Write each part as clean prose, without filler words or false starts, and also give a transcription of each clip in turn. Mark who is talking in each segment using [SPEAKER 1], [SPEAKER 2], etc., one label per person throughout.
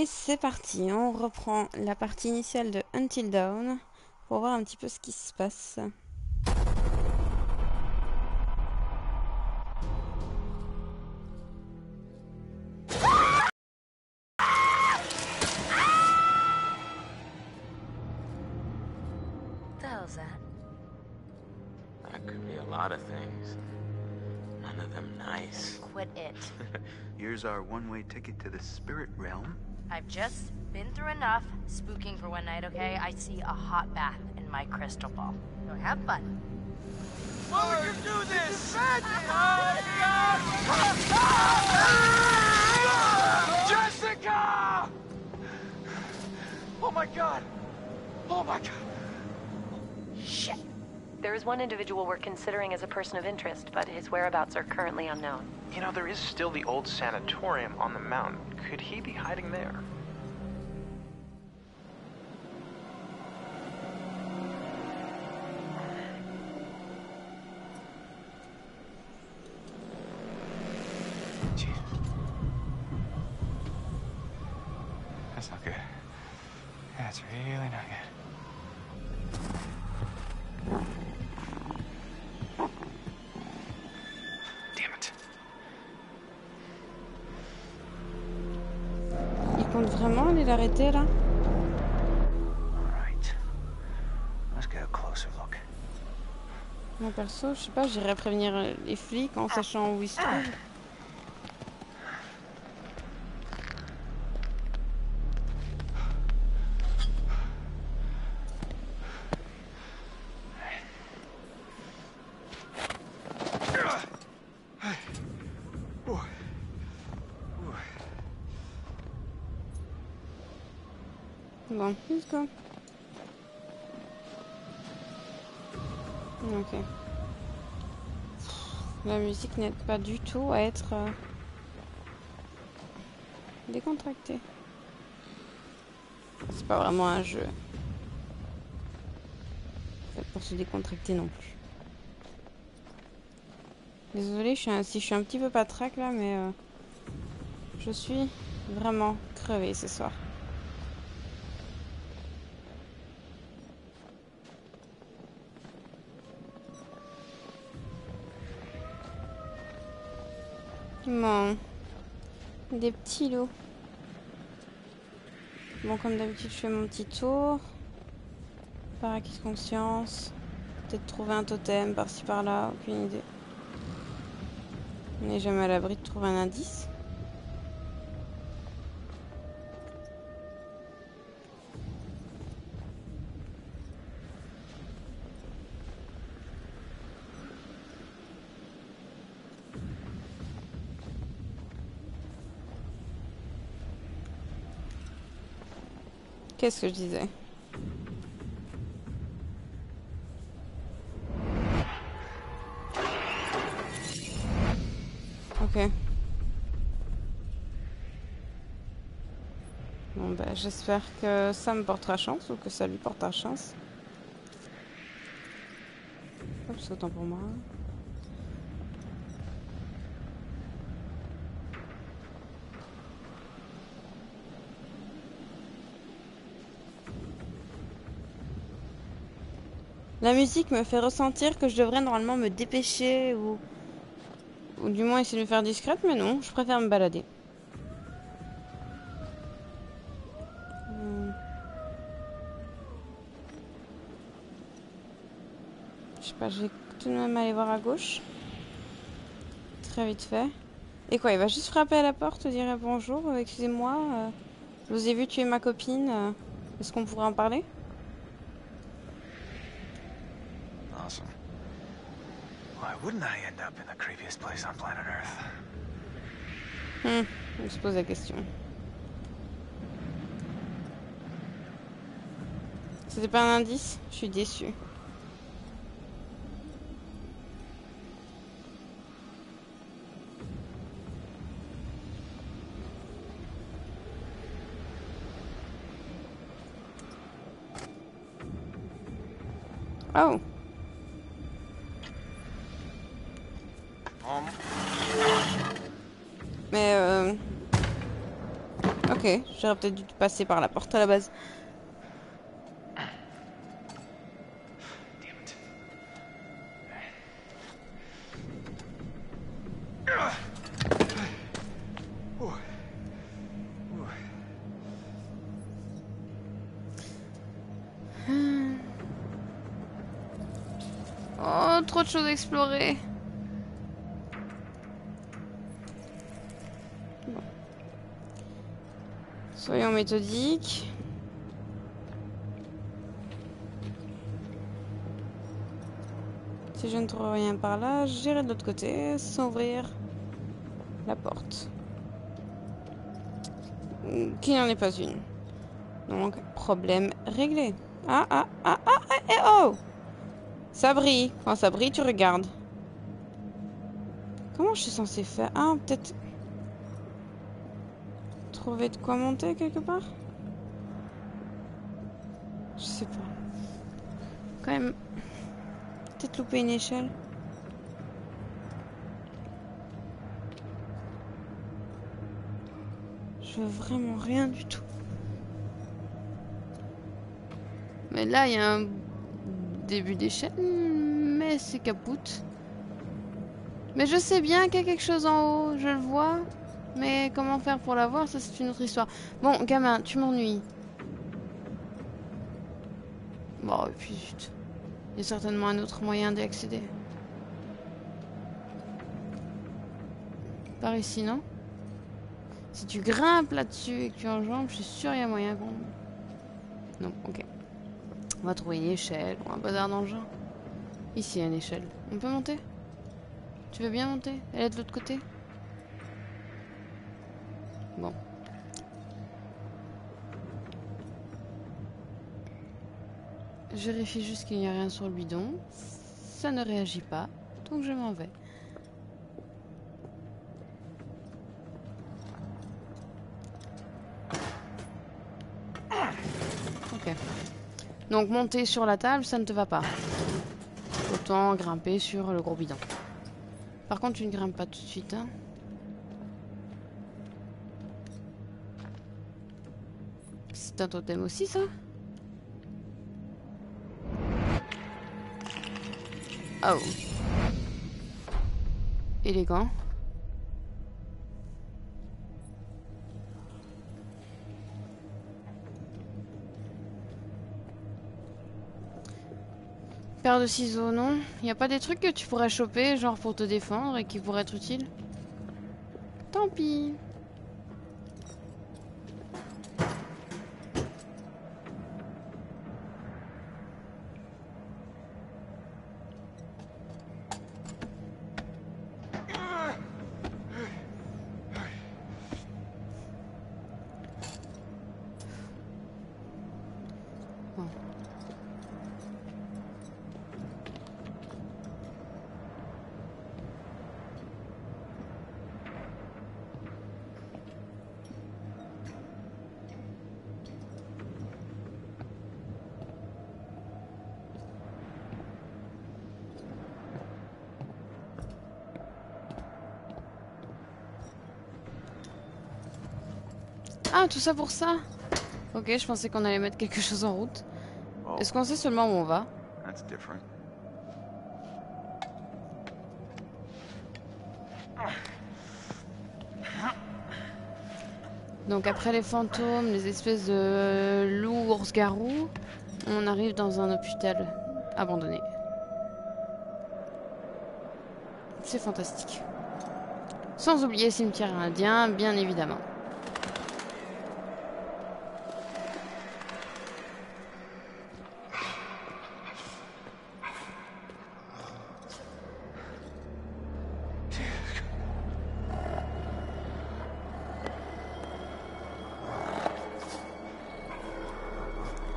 [SPEAKER 1] Et c'est parti, on reprend la partie initiale de Until Dawn pour voir un petit peu ce qui se passe.
[SPEAKER 2] What the hell's that?
[SPEAKER 3] That could be a lot of things. None of them nice.
[SPEAKER 2] Quit it.
[SPEAKER 4] Here's our one-way ticket to the spirit realm.
[SPEAKER 2] I've just been through enough spooking for one night, okay? I see a hot bath in my crystal ball. So have fun.
[SPEAKER 5] Why would you do this? Jessica! Oh my god! Oh my god!
[SPEAKER 2] Shit.
[SPEAKER 6] There is one individual we're considering as a person of interest, but his whereabouts are currently unknown.
[SPEAKER 7] You know, there is still the old sanatorium on the mountain. Could he be hiding there?
[SPEAKER 4] Jeez. That's not good. That's really not good. Damn it.
[SPEAKER 1] Il compte vraiment aller l'arrêter là?
[SPEAKER 4] Right. Let's get a closer look.
[SPEAKER 1] Moi perso, je sais pas, j'irais prévenir les flics en sachant où ils se trouvent. Bon, let's go. Ok. La musique n'aide pas du tout à être décontractée. C'est pas vraiment un jeu fait pour se décontracter non plus. Désolée, si je suis un petit peu patraque là, mais je suis vraiment crevée ce soir. Bon, des petits loups. Bon, comme d'habitude, je fais mon petit tour. Par acquis de conscience. Peut-être trouver un totem par-ci par-là, aucune idée. On n'est jamais à l'abri de trouver un indice. Qu'est-ce que je disais? Ok. Bon bah j'espère que ça me portera chance ou que ça lui portera chance. Oups, autant pour moi. La musique me fait ressentir que je devrais normalement me dépêcher ou du moins essayer de me faire discrète, mais non, je préfère me balader. Je sais pas, je vais tout de même aller voir à gauche. Très vite fait. Et quoi, il va juste frapper à la porte, dire bonjour, excusez-moi, je vous ai vu tuer ma copine, est-ce qu'on pourrait en parler?
[SPEAKER 4] Awesome. Why wouldn't I end up in the creepiest place on planet Earth?
[SPEAKER 1] On se pose la question. C'était pas un indice? Je suis déçue. Oh! Mais ok. Ok, j'aurais peut-être dû passer par la porte à la base. Oh, trop de choses à explorer. Bon. Soyons méthodiques. Si je ne trouve rien par là, j'irai de l'autre côté sans ouvrir la porte. Qui n'en est pas une. Donc, problème réglé. Oh! Ça brille. Quand ça brille, tu regardes. Comment je suis censée faire? Ah, peut-être... Trouver de quoi monter quelque part? Je sais pas. Quand même... Peut-être louper une échelle. Je veux vraiment rien du tout. Mais là, il y a un début d'échelle, mais c'est capoute. Mais je sais bien qu'il y a quelque chose en haut, je le vois. Mais comment faire pour l'avoir, ça c'est une autre histoire. Bon, gamin, tu m'ennuies. Bon, et puis zut. Il y a certainement un autre moyen d'y accéder. Par ici, non? Si tu grimpes là-dessus et que tu enjambes, je suis sûre qu'il y a moyen qu'on... Non, ok. On va trouver une échelle ou un bazar dans le genre. Ici, il y a une échelle. On peut monter? Tu veux bien monter? Elle est de l'autre côté? Bon. Je vérifie juste qu'il n'y a rien sur le bidon. Ça ne réagit pas, donc je m'en vais. Ok. Donc monter sur la table, ça ne te va pas. Autant grimper sur le gros bidon. Par contre, tu ne grimpes pas tout de suite, hein. C'est un totem aussi, ça? Oh. Élégant. Paire de ciseaux, non? Y a pas des trucs que tu pourrais choper, genre pour te défendre et qui pourraient être utiles? Tant pis. Ah, tout ça pour ça? Ok, je pensais qu'on allait mettre quelque chose en route. Est-ce qu'on sait seulement où on va?
[SPEAKER 4] That's different.
[SPEAKER 1] Donc après les fantômes, les espèces de loups, ours-garous, on arrive dans un hôpital abandonné. C'est fantastique. Sans oublier le cimetière indien, bien évidemment.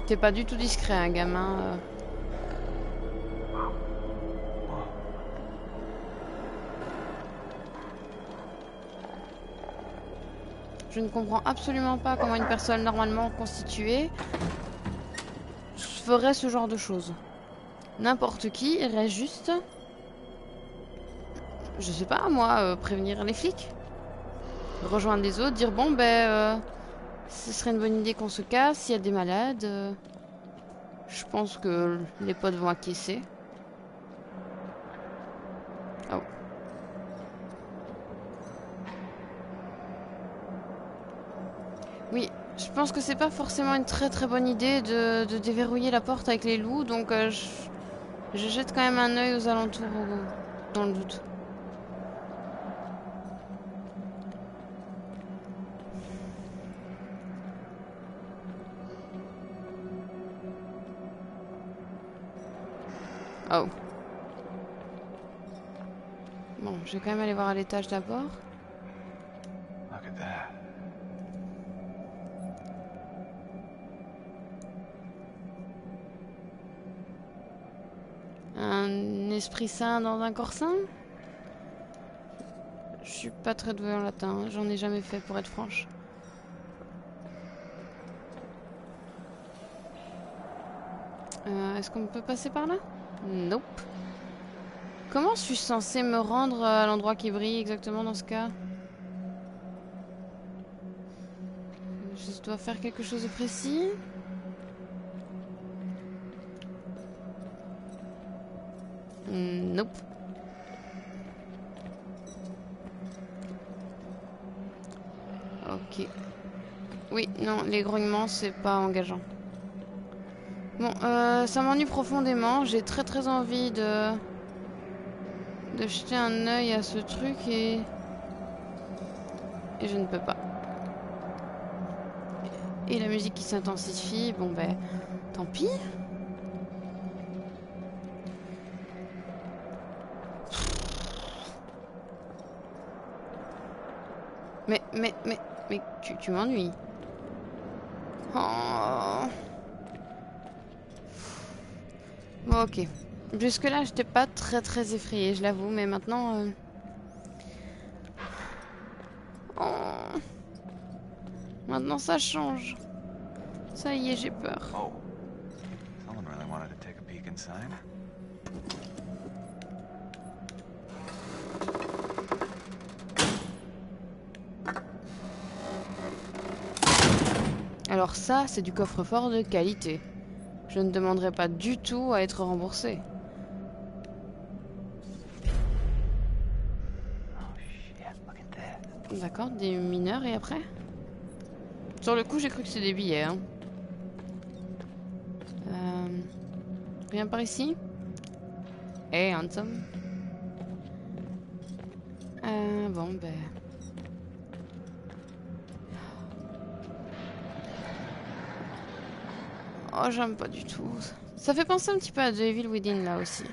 [SPEAKER 1] T'es pas du tout discret, un gamin. Je ne comprends absolument pas comment une personne normalement constituée ferait ce genre de choses. N'importe qui irait juste... Je sais pas, moi, prévenir les flics. Rejoindre les autres, dire bon, ben... Ce serait une bonne idée qu'on se casse. S'il y a des malades, je pense que les potes vont acquiescer. Oh. Oui, je pense que c'est pas forcément une très bonne idée de déverrouiller la porte avec les loups, donc je jette quand même un œil aux alentours dans le doute. Oh. Bon, je vais quand même aller voir à l'étage d'abord.
[SPEAKER 4] Look at that.
[SPEAKER 1] Un esprit sain dans un corps sain? Je suis pas très douée en latin, j'en ai jamais fait pour être franche. Est-ce qu'on peut passer par là? Nope. Comment suis-je censée me rendre à l'endroit qui brille exactement dans ce cas? Je dois faire quelque chose de précis? Nope. Ok. Oui, non, les grognements, c'est pas engageant. Bon, ça m'ennuie profondément. J'ai très envie de jeter un œil à ce truc et je ne peux pas. Et la musique qui s'intensifie, bon ben, tant pis. Mais tu m'ennuies. Oh. Bon, ok. Jusque-là, j'étais pas très effrayée, je l'avoue, mais maintenant... Oh. Maintenant, ça change. Ça y est, j'ai peur.
[SPEAKER 4] Oh. Someone really wanted to take a peek inside.
[SPEAKER 1] Alors ça, c'est du coffre-fort de qualité. Je ne demanderai pas du tout à être remboursé.
[SPEAKER 4] Oh shit, look at that.
[SPEAKER 1] D'accord, des mineurs et après? Sur le coup, j'ai cru que c'était des billets. Hein. Rien par ici? Hey, handsome. Bon, ben... Oh, j'aime pas du tout. Ça fait penser un petit peu à The Evil Within, là, aussi.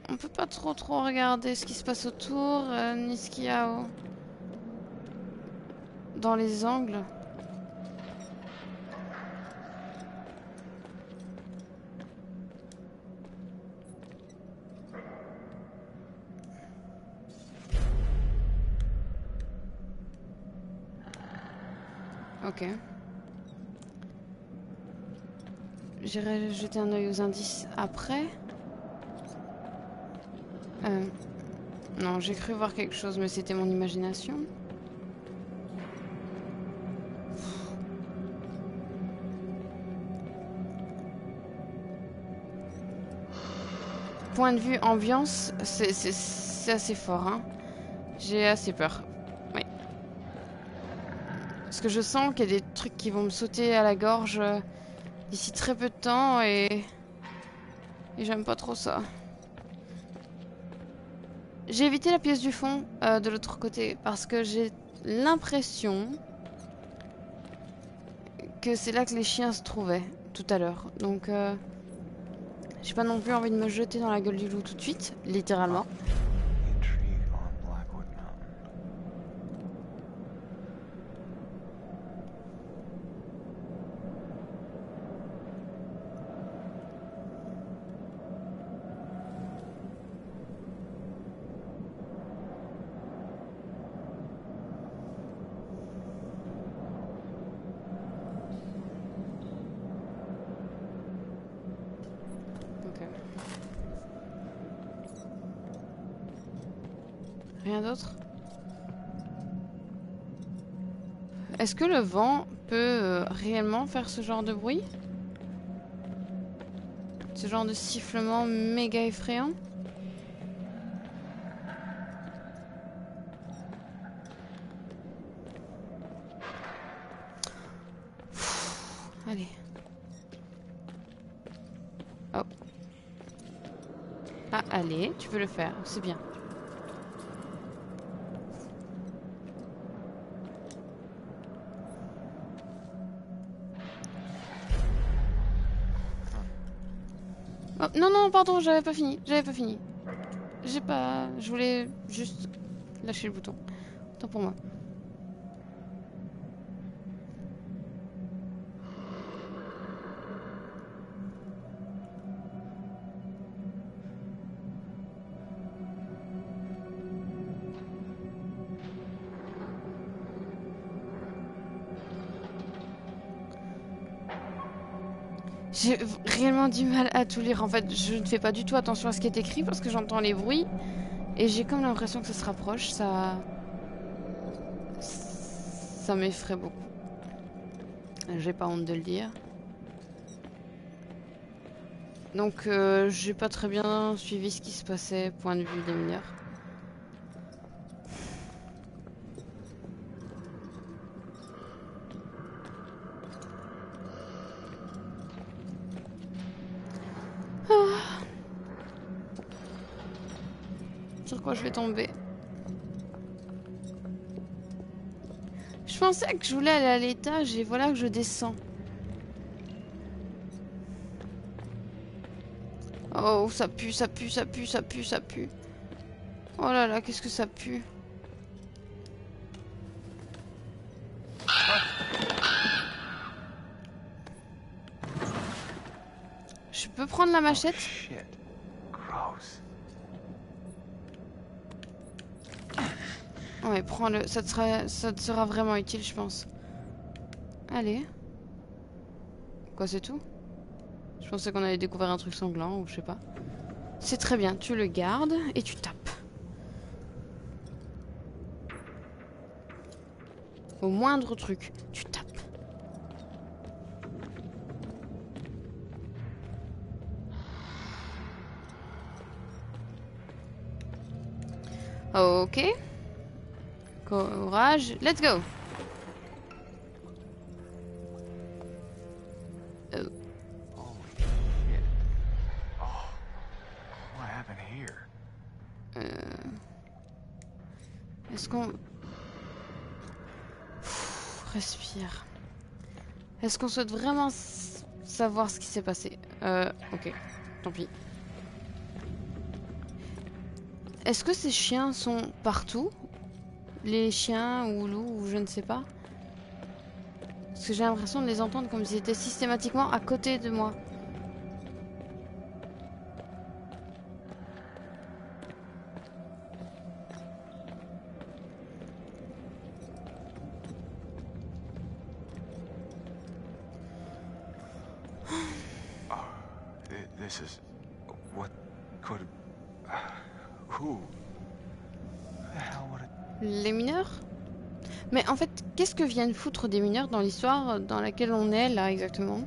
[SPEAKER 1] On peut pas trop regarder ce qui se passe autour, ni ce qu'il y a dans les angles. Ok. J'irai jeter un œil aux indices après. Non, j'ai cru voir quelque chose, mais c'était mon imagination. Point de vue ambiance, c'est assez fort, hein. J'ai assez peur. Oui. Parce que je sens qu'il y a des trucs qui vont me sauter à la gorge d'ici très peu de temps et j'aime pas trop ça. J'ai évité la pièce du fond de l'autre côté parce que j'ai l'impression que c'est là que les chiens se trouvaient tout à l'heure. Donc j'ai pas non plus envie de me jeter dans la gueule du loup tout de suite, littéralement.
[SPEAKER 4] Intrigue on Blackwood Mountain.
[SPEAKER 1] Rien d'autre? Est-ce que le vent peut réellement faire ce genre de bruit? Ce genre de sifflement méga effrayant? Allez. Oh. Ah, allez, tu peux le faire, c'est bien. Oh, non, non, pardon, j'avais pas fini. J'ai pas... Je voulais juste lâcher le bouton. Tant pour moi. J'ai réellement du mal à tout lire. En fait, je ne fais pas du tout attention à ce qui est écrit parce que j'entends les bruits. Et j'ai comme l'impression que ça se rapproche. Ça m'effraie beaucoup. J'ai pas honte de le dire. Donc, j'ai pas très bien suivi ce qui se passait, point de vue des mineurs. Sur quoi je vais tomber? Je pensais que je voulais aller à l'étage et voilà que je descends. Oh, ça pue, ça pue, ça pue, ça pue, ça pue. Oh là là, qu'est-ce que ça pue. Je peux prendre la machette?
[SPEAKER 4] Oh, shit. Gross.
[SPEAKER 1] Ouais, prends-le. Ça te sera vraiment utile, je pense. Allez. Quoi, c'est tout? Je pensais qu'on avait découvert un truc sanglant ou je sais pas. C'est très bien, tu le gardes et tu tapes. Au moindre truc, tu tapes. Ok. Courage, let's go.
[SPEAKER 4] Holy shit. Oh, what happened here?
[SPEAKER 1] Est-ce qu'on... Respire. Est-ce qu'on souhaite vraiment savoir ce qui s'est passé? Ok. Tant pis. Est-ce que ces chiens sont partout? Les chiens ou loups ou je ne sais pas? Parce que j'ai l'impression de les entendre comme s'ils étaient systématiquement à côté de moi.
[SPEAKER 4] This is... What could... Who? The hell would it...
[SPEAKER 1] Les mineurs? Mais en fait, qu'est-ce que viennent foutre des mineurs dans l'histoire dans laquelle on est là exactement?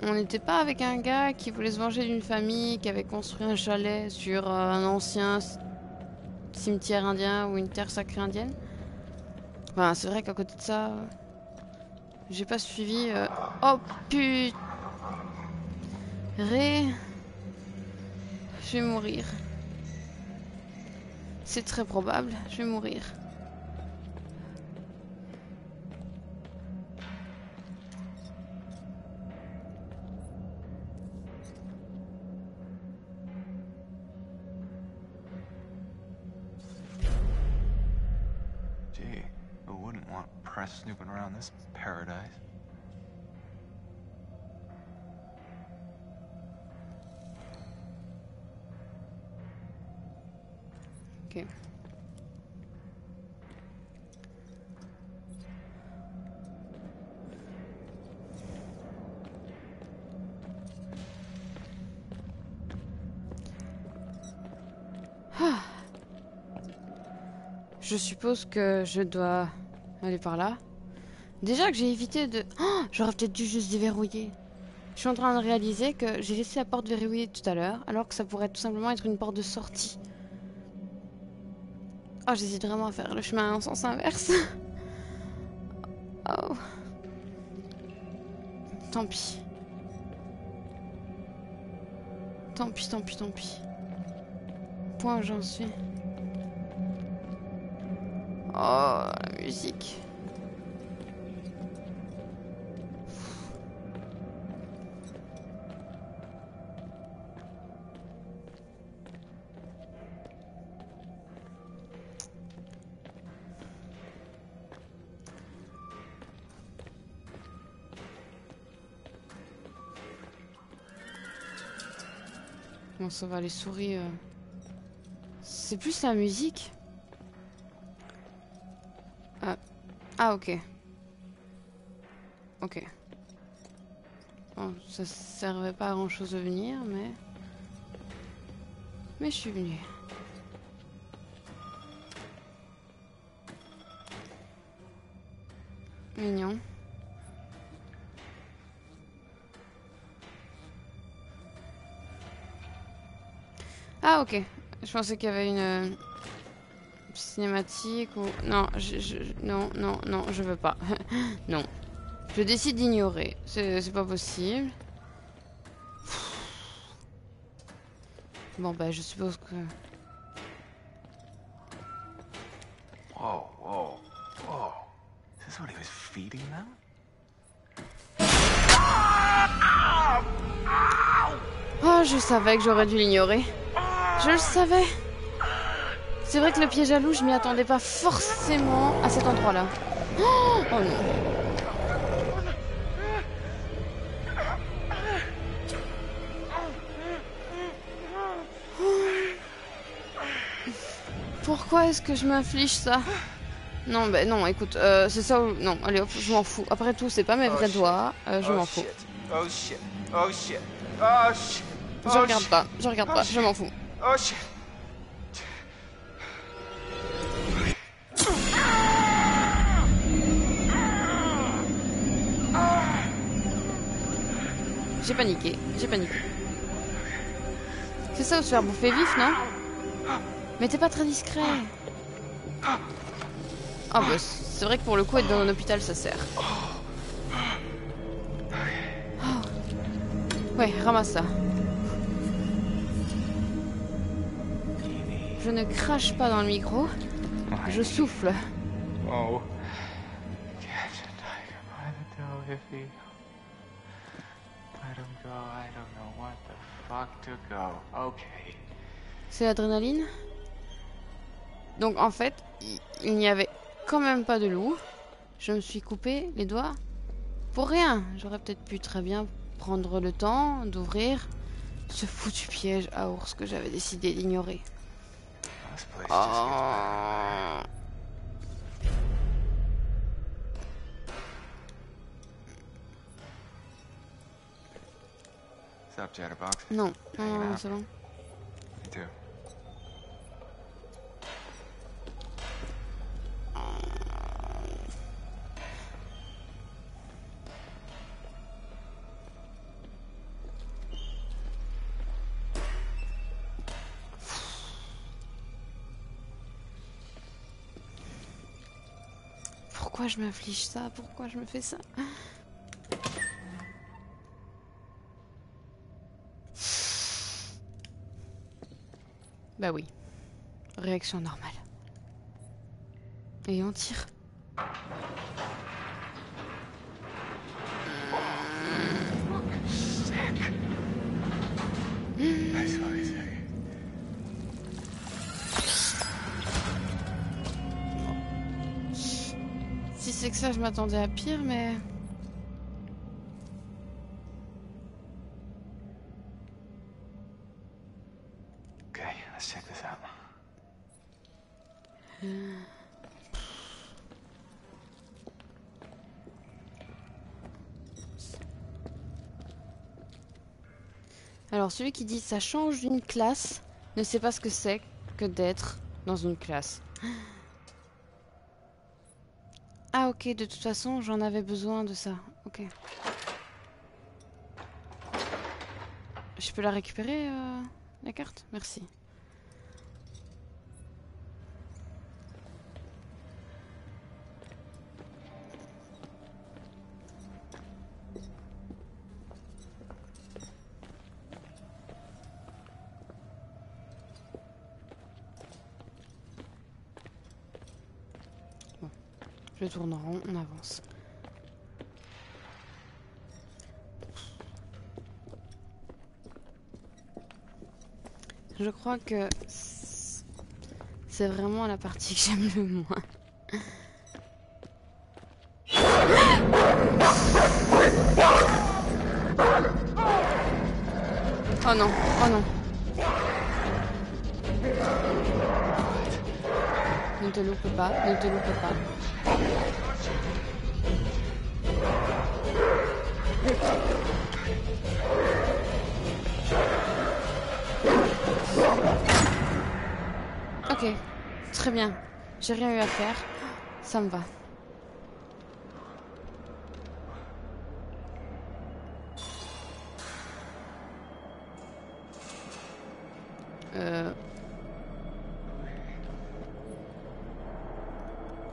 [SPEAKER 1] On n'était pas avec un gars qui voulait se venger d'une famille qui avait construit un chalet sur un ancien cimetière indien ou une terre sacrée indienne? Enfin, c'est vrai qu'à côté de ça, j'ai pas suivi... Oh putain! Je vais mourir. C'est très probable, je vais mourir.
[SPEAKER 4] Gee, who wouldn't want press snooping around this paradise?
[SPEAKER 1] Ok. Je suppose que je dois aller par là. Déjà que j'ai évité de... Oh, j'aurais peut-être dû juste déverrouiller. Je suis en train de réaliser que j'ai laissé la porte verrouillée tout à l'heure, alors que ça pourrait tout simplement être une porte de sortie. Oh, j'hésite vraiment à faire le chemin en sens inverse. Oh. Tant pis. Tant pis, tant pis, tant pis. Point où j'en suis. Oh, la musique. Bon, ça va, les souris... C'est plus la musique. Ah, ok. Ok. Bon, ça servait pas à grand chose de venir, mais... Mais je suis venue. Mignon. Ah, ok. Je pensais qu'il y avait une cinématique ou... Non, non, non, non, je veux pas. Non. Je décide d'ignorer. C'est pas possible. Bon, bah, je suppose que...
[SPEAKER 4] Whoa, whoa, whoa. Is this what he was feeding them?
[SPEAKER 1] Oh, je savais que j'aurais dû l'ignorer. Je le savais. C'est vrai que le piège à loup, je m'y attendais pas forcément à cet endroit-là. Oh, oh non. Pourquoi est-ce que je m'inflige ça? Non, ben non, écoute, c'est ça ou... Non, allez hop, je m'en fous. Après tout, c'est pas mes vrais doigts, je m'en fous.
[SPEAKER 5] Oh shit. Oh shit. Oh shit.
[SPEAKER 1] Je regarde pas, je m'en fous.
[SPEAKER 5] Oh shit.
[SPEAKER 1] J'ai paniqué, j'ai paniqué. C'est ça ou se faire bouffer vif, non? Mais t'es pas très discret. Ah bah c'est vrai que pour le coup être dans un hôpital ça sert. Oh. Ouais, ramasse ça. Je ne crache pas dans le micro, je souffle.
[SPEAKER 4] Oh. Catch a tiger by the tail if he... Let him go, I don't know what the fuck to go. Okay.
[SPEAKER 1] C'est l'adrénaline. Donc en fait, il n'y avait quand même pas de loup. Je me suis coupé les doigts pour rien. J'aurais peut-être pu très bien prendre le temps d'ouvrir ce foutu piège à ours que j'avais décidé d'ignorer. Oh.
[SPEAKER 4] What's up, Chatterbox?
[SPEAKER 1] Non, non, c'est bon.
[SPEAKER 4] Me too.
[SPEAKER 1] Pourquoi je m'inflige ça? Pourquoi je me fais ça? Bah oui. Réaction normale. Et on tire.
[SPEAKER 4] Nice one, Isaac.
[SPEAKER 1] Si c'est que ça, je m'attendais à pire, mais...
[SPEAKER 4] Okay, let's check this out.
[SPEAKER 1] Alors, celui qui dit ça change d'une classe ne sait pas ce que c'est que d'être dans une classe. Ah ok, de toute façon, j'en avais besoin de ça. Ok. Je peux la récupérer, la carte? Merci. Bon, je tourne en rond, on avance. Je crois que c'est vraiment la partie que j'aime le moins. Oh non, oh non. Ne te loupe pas, ne te loupe pas. Ok, très bien. J'ai rien eu à faire. Ça me va.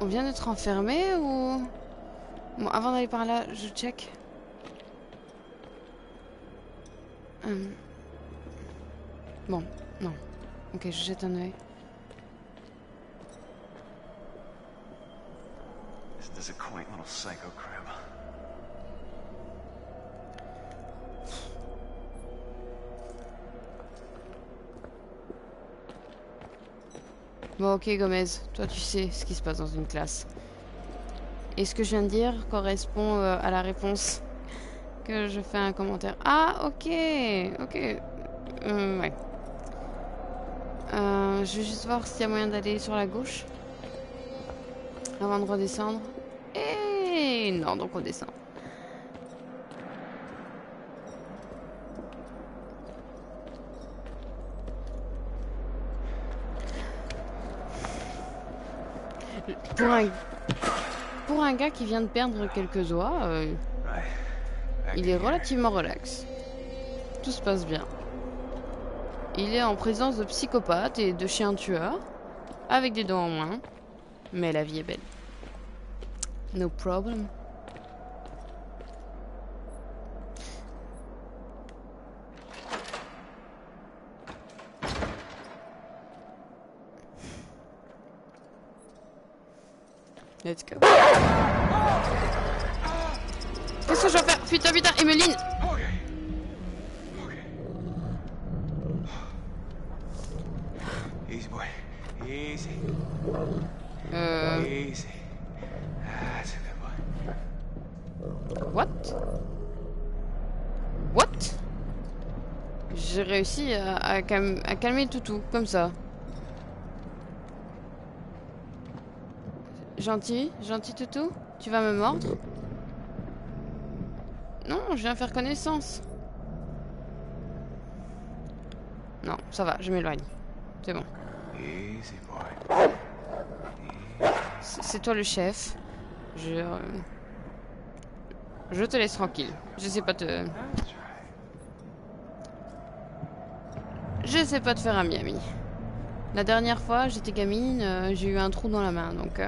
[SPEAKER 1] On vient d'être enfermé ou... Bon, avant d'aller par là, je check. Bon, non. Ok, je jette un œil.
[SPEAKER 5] This is a quaint little psycho crib.
[SPEAKER 1] Bon, ok, Gomez. Toi, tu sais ce qui se passe dans une classe. Et ce que je viens de dire correspond à la réponse que je fais un commentaire. Ah, ok. Ok. Ouais. Je vais juste voir s'il y a moyen d'aller sur la gauche. Avant de redescendre. Et non, donc on descend. Pour un gars qui vient de perdre quelques doigts, il est relativement relax. Tout se passe bien. Il est en présence de psychopathes et de chiens tueurs, avec des dents en moins. Mais la vie est belle. No problem. Let's go. Qu'est-ce que je vais faire? Putain, putain, Emeline!
[SPEAKER 5] Easy boy. Easy. Easy. That's a good boy.
[SPEAKER 1] What? What? J'ai réussi à calmer Toutou, comme ça. Gentil Toutou? Tu vas me mordre? Non, je viens faire connaissance. Non, ça va, je m'éloigne. C'est bon.
[SPEAKER 5] Easy boy.
[SPEAKER 1] C'est toi le chef. Je te laisse tranquille. Je sais pas te... Je sais pas te faire un ami. La dernière fois, j'étais gamine, j'ai eu un trou dans la main, donc...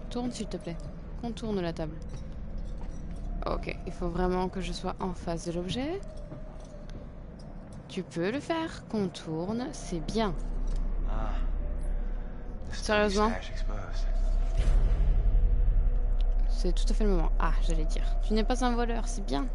[SPEAKER 1] Tourne s'il te plaît. Contourne la table. Ok, il faut vraiment que je sois en face de l'objet. Tu peux le faire. Contourne, c'est bien. Sérieusement? C'est tout à fait le moment. Ah, j'allais dire. Tu n'es pas un voleur, c'est bien.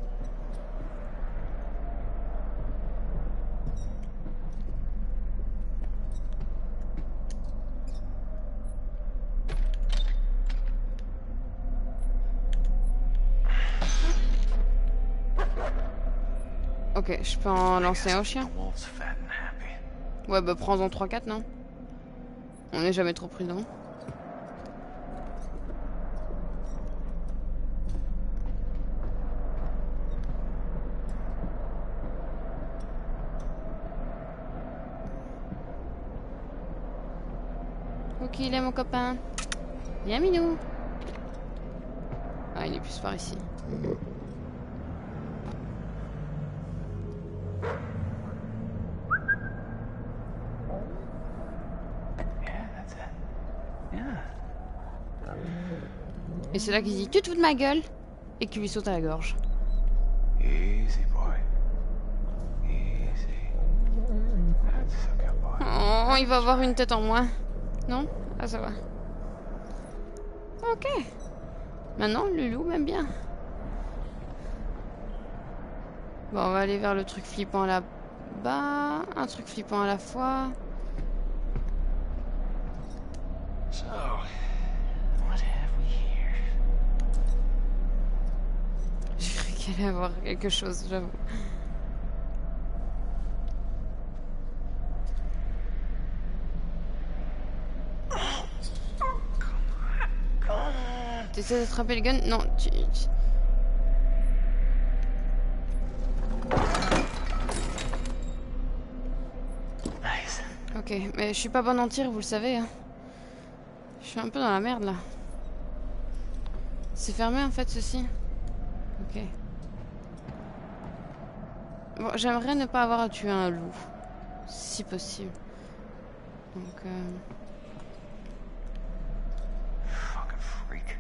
[SPEAKER 1] Ok, je peux en lancer un au chien. Ouais, bah prends-en 3-4, non? On n'est jamais trop prudent. Où qu'il est mon copain? Viens Minou. Ah il est plus par ici.
[SPEAKER 4] Yeah, that's it. Yeah.
[SPEAKER 1] Et c'est là qu'il dit tu te fous de ma gueule et qu'il lui saute à la gorge.
[SPEAKER 4] Easy, boy. Easy. That's a good boy.
[SPEAKER 1] Oh, il va avoir une tête en moins. Non? Ah ça va. Ok. Maintenant le loup m'aime bien. Bon on va aller vers le truc flippant là-bas. Un truc flippant à la fois.
[SPEAKER 4] So, what have we here?
[SPEAKER 1] J'ai cru qu'il allait avoir quelque chose, j'avoue. T'essaies d'attraper le gun? Non,
[SPEAKER 4] Nice.
[SPEAKER 1] Ok, mais je suis pas bonne en tir, vous le savez. Hein. Je suis un peu dans la merde là. C'est fermé en fait ceci. Ok. Bon, j'aimerais ne pas avoir à tuer un loup. Si possible. Donc
[SPEAKER 4] Fucking freak.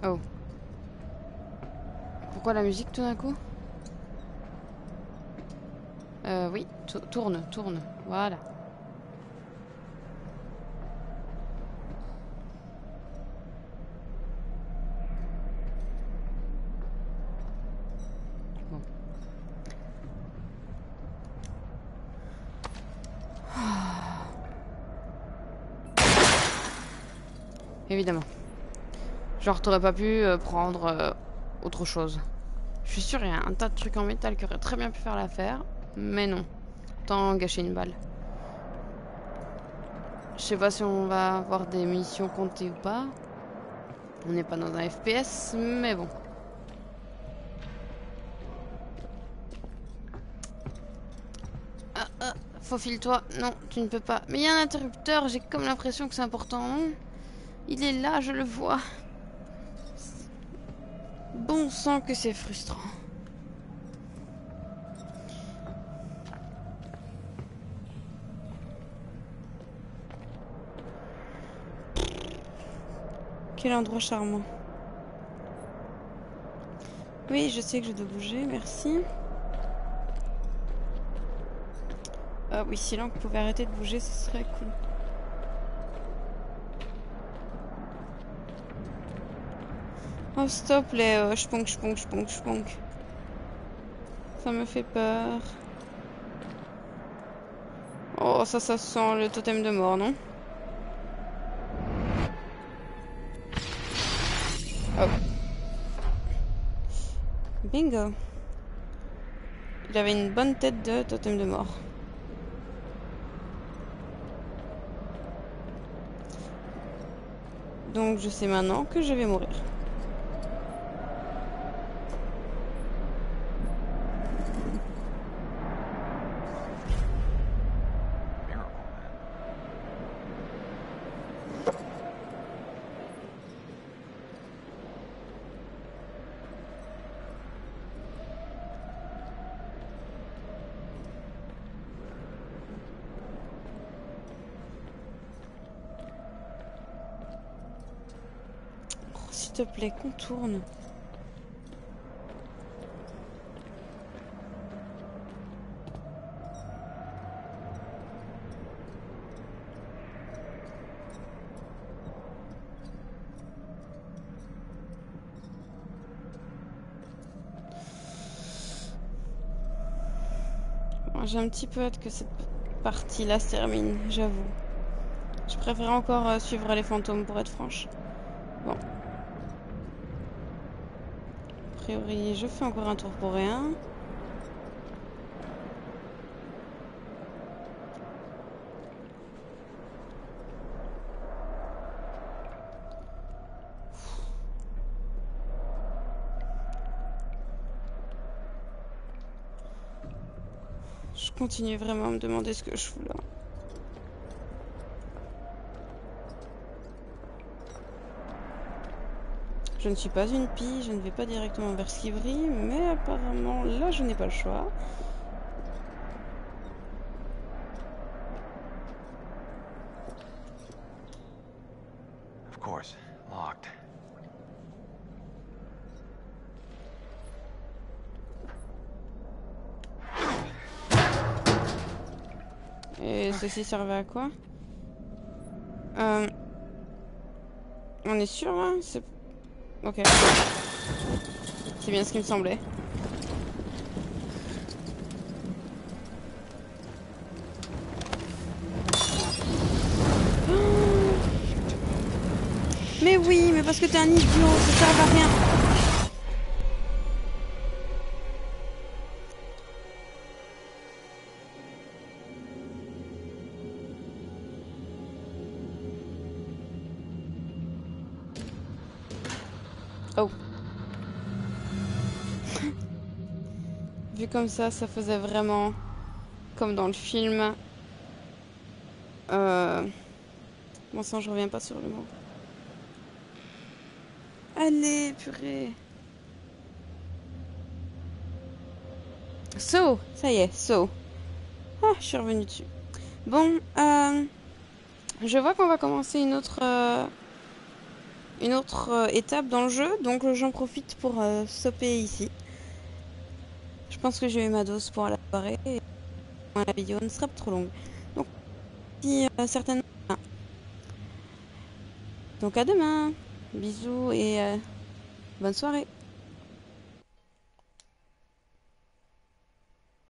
[SPEAKER 1] Oh. Pourquoi la musique tout d'un coup? Oui, tourne. Voilà. Bon. Évidemment. Genre, t'aurais pas pu prendre autre chose. Je suis sûre, il y a un tas de trucs en métal qui auraient très bien pu faire l'affaire. Mais non. Tant gâcher une balle. Je sais pas si on va avoir des missions comptées ou pas. On n'est pas dans un FPS, mais bon. Faufile-toi. Non, tu ne peux pas. Mais il y a un interrupteur, j'ai comme l'impression que c'est important. Il est là, je le vois. Bon sang que c'est frustrant. Quel endroit charmant. Oui, je sais que je dois bouger, merci. Ah oui, si l'encre pouvait arrêter de bouger, ce serait cool. Oh stop les chponk. Ça me fait peur. Oh ça sent le totem de mort, non? Oh. Bingo. Il avait une bonne tête de totem de mort. Donc je sais maintenant que je vais mourir. S'il te plaît, contourne. Bon, j'ai un petit peu hâte que cette partie-là se termine, j'avoue. Je préfère encore suivre les fantômes pour être franche. Bon. A priori, je fais encore un tour pour rien. Je continue vraiment à me demander ce que je fous là. Je ne suis pas une pie, je ne vais pas directement vers ce qui brille, mais apparemment là je n'ai pas le choix.
[SPEAKER 5] Of course, locked.
[SPEAKER 1] Et ceci servait à quoi? On est sûr là? C'est... Ok. C'est bien ce qui me semblait. Mais oui, mais parce que t'es un idiot, ça sert à rien. Oh. Vu comme ça faisait vraiment comme dans le film. Bon sang, je reviens pas sur le mot. Allez, purée. So, ça y est, so. Ah, je suis revenue dessus. Bon, je vois qu'on va commencer une autre étape dans le jeu, donc j'en profite pour stopper ici. Je pense que j'ai eu ma dose pour la soirée et la vidéo ne sera pas trop longue. Donc, si certainement. Donc à demain. Bisous et bonne soirée.